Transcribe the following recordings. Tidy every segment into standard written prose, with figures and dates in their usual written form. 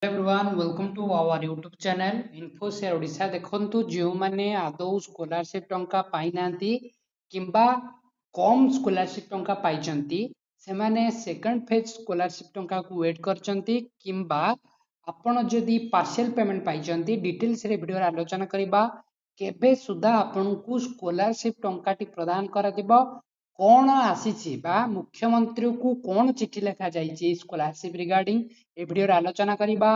Everyone welcome to our YouTube channel Infoshare Odisha देखंतु जो माने आदौ स्कॉलरशिप टंका पाई नांती किंबा कम स्कॉलरशिप टंका पाइचंती से माने सेकंड फेज स्कॉलरशिप टंका को वेट करचंती किंबा आपण जदि पार्शियल पेमेंट पाइचंती डिटेल्स रे वीडियो रे आलोचना करबा केबे सुधा आपनकु स्कॉलरशिप टंका टी प्रदान करा दिबो कौन आसीछि बा मुख्यमंत्री को कौन चिट्ठी लिखा जाइछि स्कॉलरशिप रिगार्डिंग ए वीडियो रे आलोचना करिबा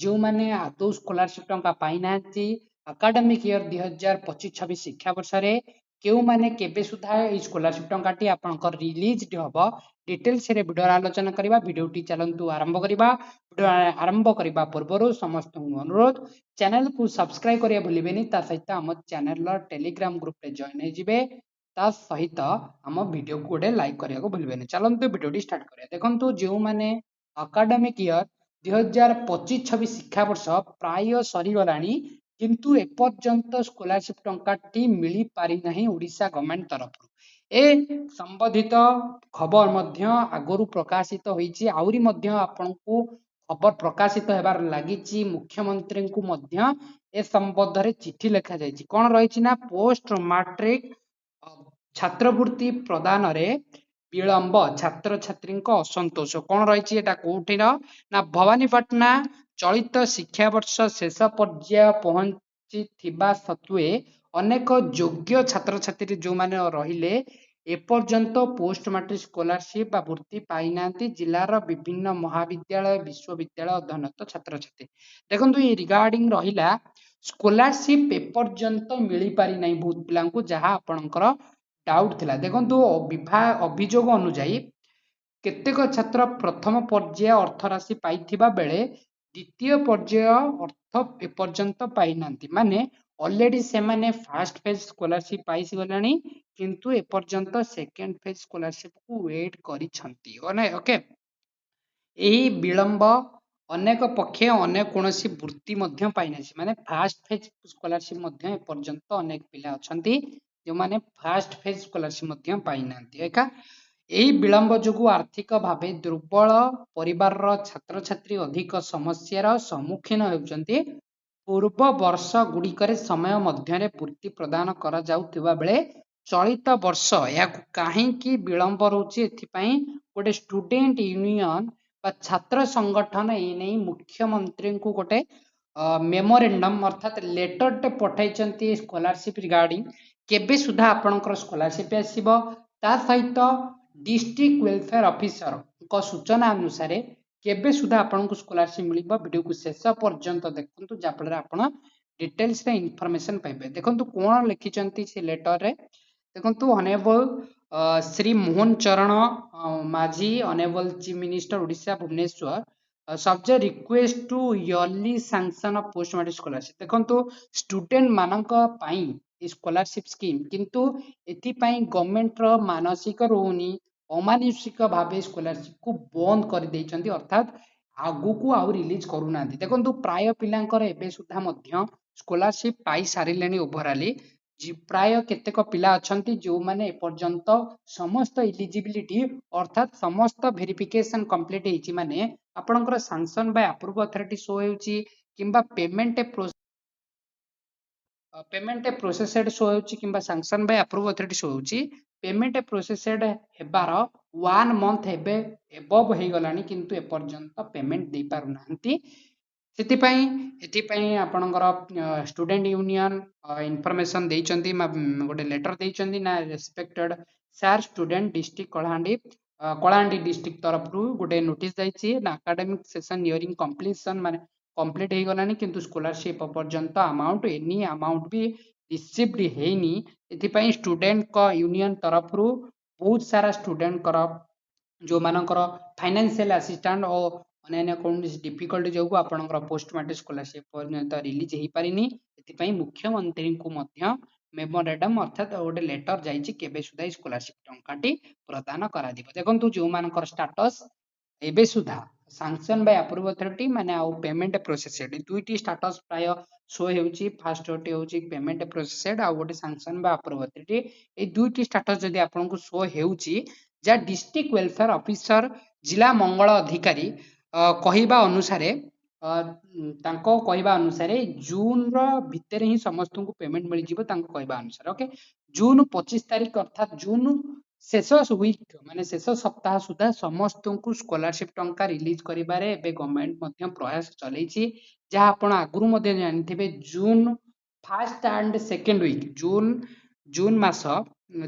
जो माने आदौ स्कॉलरशिप टंका पाई नांती एकेडमिक ईयर 2025-26 शिक्षा वर्ष रे केउ माने केबे सुधा ए स्कॉलरशिप टंका टी आपनकर रिलीज हबो डिटेल्स रे वीडियो रे आलोचना करिबा वीडियो टी चलंतु आरंभ करिबा वीडियो आरंभ करिबा पूर्वरु समस्त अनुरोध चैनल को सब्सक्राइब करिया भूलिबेनी ता सहित हम चैनल रो टेलीग्राम ग्रुप रे जॉइन हे जिवे ता सहित आम वीडियो को गोटे लाइक करने को भूलिए चलते वीडियो स्टार्ट करिया देखंतु जो माने एकेडमिक ईयर 2025-26 शिक्षा वर्ष प्राय सरीगलानी किंतु एपर्यंत स्कॉलरशिप टंकाटी मिली पारि नाही ओडिशा गवर्नमेंट तरफ ए संबंधित खबर मध्य आगरु प्रकाशित होईची आउरी मध्य आपनकु खबर प्रकाशित हेबार लागिची मुख्यमंत्री को मध्य ए संबंध रे चिट्ठी लिखा जायछि कोन रहिछि ना पोस्ट मैट्रिक छात्रवृत्ति प्रदान रे विलंब छात्र छात्री असंतोष कौन रही कोठी ना भवानीपाटना चलित शिक्षा वर्ष शेष पर्याय पहुंची सत्वे अनेक योग्य छात्र छात्री जो माने रहिले एपर्यंत पोस्ट मैट्रिक स्कॉलरशिप बा भर्ती पाई नांती जिलार विभिन्न महाविद्यालय विश्वविद्यालय अध्ययनरत छात्र छात्री देखंतु ये रिगार्डिंग रहिला स्कॉलरशिप एपर्यंत मिली पारि नाही बहुत पिलांको जहां आपनकर डाउट थिला देखंतु अभियोग अनुसार केतेक छात्र प्रथम पर्याय अर्थ राशि पाइथिबा बेले द्वितीय पर्याय अर्थ एपर्यंत पाई नांती माने ऑलरेडी से माने फर्स्ट फेज स्कॉलरशिप पाइसी गलानी किंतु एपर्यंत सेकंड फेज स्कॉलरशिप को वेट करी छंती ओके एही विलंब अनेक पक्षे अनेक कोनोसी वृत्ति मध्य पाइनासी माने फर्स्ट फेज स्कॉलरशिप मध्य एपर्यंत अनेक पिला अछंती जो माने फर्स्ट फेज स्कॉलरशिप मध्य पाई नांती एका एही विलंब जोगु आर्थिक भावे दुर्बल परिवार छात्र छात्री अधिक समस्यार सम्मुखीन हेउचंती पूर्व वर्ष गुड़िकरे समय मध्य पूर्ति प्रदान करा जाउथिबा बेले चलित वर्ष या काहेकि विलंब रहउची एथिपाई गोटे स्टूडेंट यूनियन बा छात्र संगठन ए नै मुख्यमंत्री को गोटे मेमोरेंडम अर्थात लेटर टे पठाइचंती स्कॉलरशिप रिगार्डिंग केबे सुधा आपनकर स्कॉलरशिप आसीबो ता सहित डिस्ट्रिक्ट वेलफेयर ऑफिसर को सूचना अनुसार केबे सुधा आपनको स्कॉलरशिप मिलिबो वीडियो को शेष पर्यंत देखंतु जाफल आपण डिटेल्स रे इंफॉर्मेशन पाइबे देखंतु कोन लिखिचंती से लेटर रे देखंतु honourable Shri Mohan Charan Majhi honourable chief minister Odisha Bhubaneswar subject request to early sanction of post matric scholarship देखंतु स्टूडेंट मानक पाई स्कॉलरशिप स्कीम किंतु एथि पाई गवर्नमेंट रो मानसिक रोनी अमानुषिक भावे स्कॉलरशिप को बंद कर देइचंती अर्थात आगु को आउ रिलीज करू नांती देखंतु प्राय पिलांकर एबे सुधा मध्य स्कॉलरशिप पाई सारिलेनी ओवरऑली प्राय केतेक पिला अछंती जो माने एपर्यंत समस्त एलिजिबिलिटी अर्थात समस्त वेरिफिकेशन कंप्लीट हेची माने आपनकर sanction by approve authority show हेउची किंबा पेमेंट प्रोसेसेड शो होउची किंबा sanction by approve authority show होउची पेमेंट प्रोसेसेड हेबार 1 मंथ हेबे एबव हे गलानी किंतु एपर्यंत पेमेंट दे पारु नांती एथिपाई आपणकर स्टूडेंट यूनियन इनफॉरमेशन देइचंती गोटे लेटर देइचंती ना respected sir student district Kalahandi district तरफ रु गोटे नोटिस जाइछि ना एकेडमिक सेशन नियरिंग कंप्लीशन माने कंप्लीट हे गलानी किंतु स्कॉलरशिप पर्यंत अमाउंट एनी अमाउंट भी रिसीव्ड हेनी एथिपाई स्टूडेंट को यूनियन तरफ रु बहुत सारा स्टूडेंट कर जो मानकर फाइनेंशियल असिस्टेंट और अन्य कौन डिफिकल्टी जो आपनकर पोस्ट मैट्रिक स्कॉलरशिप पर्यंत रिलीज हे पारिनी एथिपाई मुख्यमंत्री को मध्य मेमोरेंडम अर्थात गोटे लेटर जाइछि केबे सुधा स्कॉलरशिप टंकाटी प्रदान करा दिबो देखंतु जो मानकर स्टेटस एबे सुधा सैंक्शन बाय अप्रूव अथॉरिटी माने आ पेमेंट प्रोसेसेड दुईटी स्टेटस प्राय शो हेउची फर्स्ट ओटी होची पेमेंट प्रोसेसेड आ गोटे सैंक्शन बाय अप्रूव अथॉरिटी ए दुईटी स्टेटस जदी आपनको शो हेउची जा डिस्ट्रिक्ट वेलफेयर ऑफिसर जिला मंगल अधिकारी कहिबा अनुसार तांको कहवा अनुसार जून भितर ही समस्त को पेमेंट मिल जिवो तांको कहवा अनुसार ओके जून 25 तारीख अर्थात जून शेष वीक माने शेष सप्ताह सुधा समस्त को स्कॉलरशिप टंका रिलीज करिबारे एबे गवर्नमेंट मध्य प्रयास चलैछि जहा आपण आगुरु मध्य जानिथिबे June first and second week June मास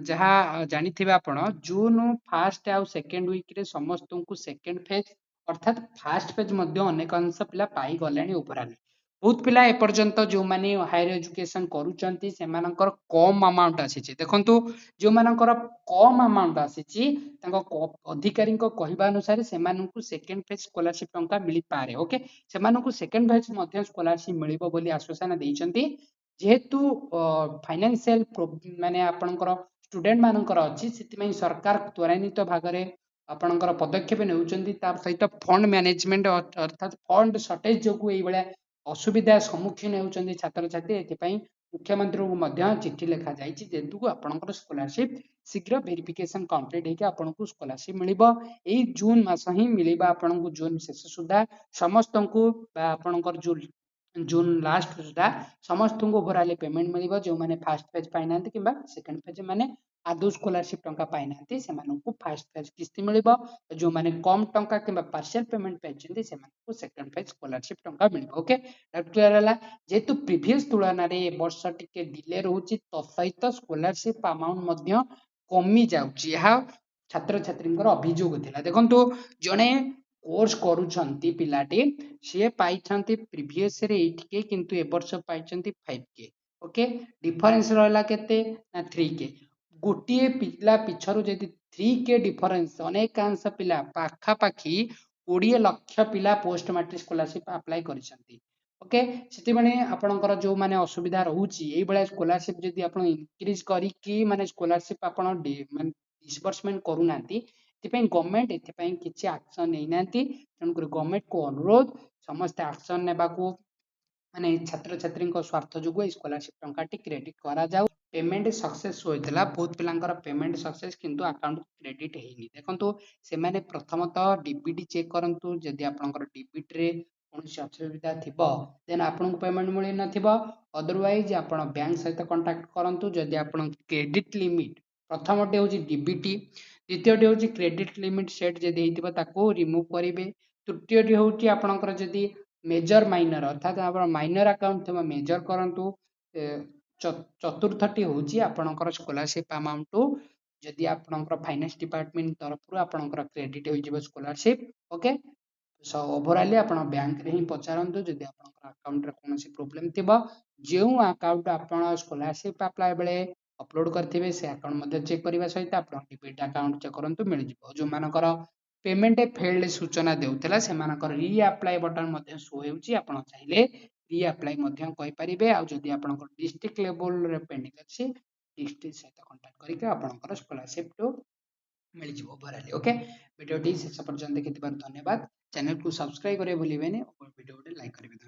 जहा जानिथिबे आपण जून फर्स्ट आ सेकंड वीक रे समस्त को सेकंड फेज अर्थात फास्ट फेज मध्य अनेक अंश पिला पाई गलेनी उपराले बहुत पिला एपर्यंत जो माने हायर एजुकेशन करूचंती सेमानकर कम अमाउंट आसीची देखंतु जो मानकर कम अमाउंट आसीची तांको अधिकारी को कहबा अनुसार सेमानकु सेकंड फेज स्कॉलरशिप टंका मिली पारे ओके सेमानकु सेकंड फेज मध्य स्कॉलरशिप मिलिबो बोली आश्वासन देइचंती जेहेतु फाइनेंशियल माने आपनकर स्टूडेंट मानकर अछि सेति सरकार त्वरान्वित भागरे आपणकर पदक्षेप नेउचंती ता सहित फंड मैनेजमेंट अर्थात फंड शॉर्टेज जो एई बेला असुविधा सम्मुखीन होउचंती छात्र छात्री एथिपई मुख्यमंत्री को मध्य चिट्ठी लिखा जाइछि जेतु आपणकर स्कॉलरशिप शीघ्र वेरिफिकेशन कंप्लीट हेके आपनको स्कॉलरशिप मिलिबो एई जून मास ही मिलिबा आपनको जून शेष सुधा समस्त को आपणकर जून लास्ट सुधा समस्त को ओवरऑल पेमेंट मिलिबो जो माने फर्स्ट फेज फाइनांस किबा सेकंड फेज माने आदौ स्कॉलरशिप टंका पाइनांती सेमानकु फर्स्ट फेज किस्ती मिलिबो जो माने कम टंका किबा पार्शियल पेमेंट पाइचंती सेमानकु सेकंड फेज स्कॉलरशिप टंका मिलिबो ओके डाउट क्लियर हला जेतु प्रीवियस तुलना रे वर्ष टिके डिले रहउची तो सहित स्कॉलरशिप अमाउंट मध्य कमी जाउची यहा छात्र छात्रींकर अभियोग थिला देखंतु जणे कोर्स करूछंती पिलाटी से पाइछंती प्रीवियस रे 8k किंतु ए वर्ष पाइछंती 5k ओके डिफरेंस रहला केते ना 3k गोटे पिला पिछरु जदि 3k डिफरेंस अनेकांश पिला पाखा पाखी 20 लाख पिला पोस्ट मैट्रिक स्कॉलरशिप अप्लाई करिसंती ओके सेति माने आपनकर जो माने असुविधा रहउची एई बेला स्कॉलरशिप जदि आपण इंक्रीज करी कि माने स्कॉलरशिप आपण माने डिसबर्समेंट करू नांती एथिपई गवर्नमेंट एथिपई किछि एक्शन नै नांती तनकर गवर्नमेंट को अनुरोध समस्त एक्शन नेबाकू माने छात्र छात्री स्वार्थ जो स्कॉलरशिप टंका टी क्रेडिट करा जाऊ पेमेंट सक्सेस होइतला बहुत पिलांकर पेमेंट सक्सेस किंतु अकाउंट क्रेडिट हेनी देखंतु से माने प्रथमतः डीबीटी चेक करंतु जदि आपनकर डीबीटी रे कोनोसी असुविधा थिबो देन आपनको पेमेंट मिलि नथिबो अदरवाइज आपण बैंक सहित कांटेक्ट करंतु जदि आपण क्रेडिट लिमिट प्रथमटे होची डीबीटी द्वितीयटे होची क्रेडिट लिमिट सेट जदि हेतिबो ताको रिमूव करिवे तृतीयटी होची आपनकर जदि मेजर माइनर अर्थात आपण माइनर अकाउंट थमा मेजर करंतु चतुर्थटी होची आपनकर स्कॉलरशिप अमाउंट जदि आपनकर फाइनेंस डिपार्टमेंट तरफ आपनकर क्रेडिट होई जिवो स्कॉलरशिप ओके सो ओवरऑल आपण बैंक रे ही पचारंतु जदि आपनकर अकाउंट रे कोनोसी प्रॉब्लम थिबो जेउ अकाउंट आपण स्कॉलरशिप अप्लाई बेले अपलोड करथिबे से अकाउंट मध्ये चेक करबा सहित आपण डिबिट अकाउंट चेक करंतु मिल जिवो जो मानकर पेमेंट फेल्ड सूचना देउतला से मानकर री अप्लाई बटन मध्ये शो हेउची आपण चाहिले री अप्लाई मध्ये कहि परिबे आ जदि आपनकर डिस्ट्रिक्ट लेवल रे पेंडिंग अछि डिस्ट्रिक्ट सहित कांटेक्ट करिके आपनकर स्कॉलरशिप तो मिल जिवो ओवरऑल ओके वीडियो टी शेष पर्यंत देखिथिबार धन्यवाद चैनल को सब्सक्राइब करे भूलिबेनी और वीडियो लाइक करिवे।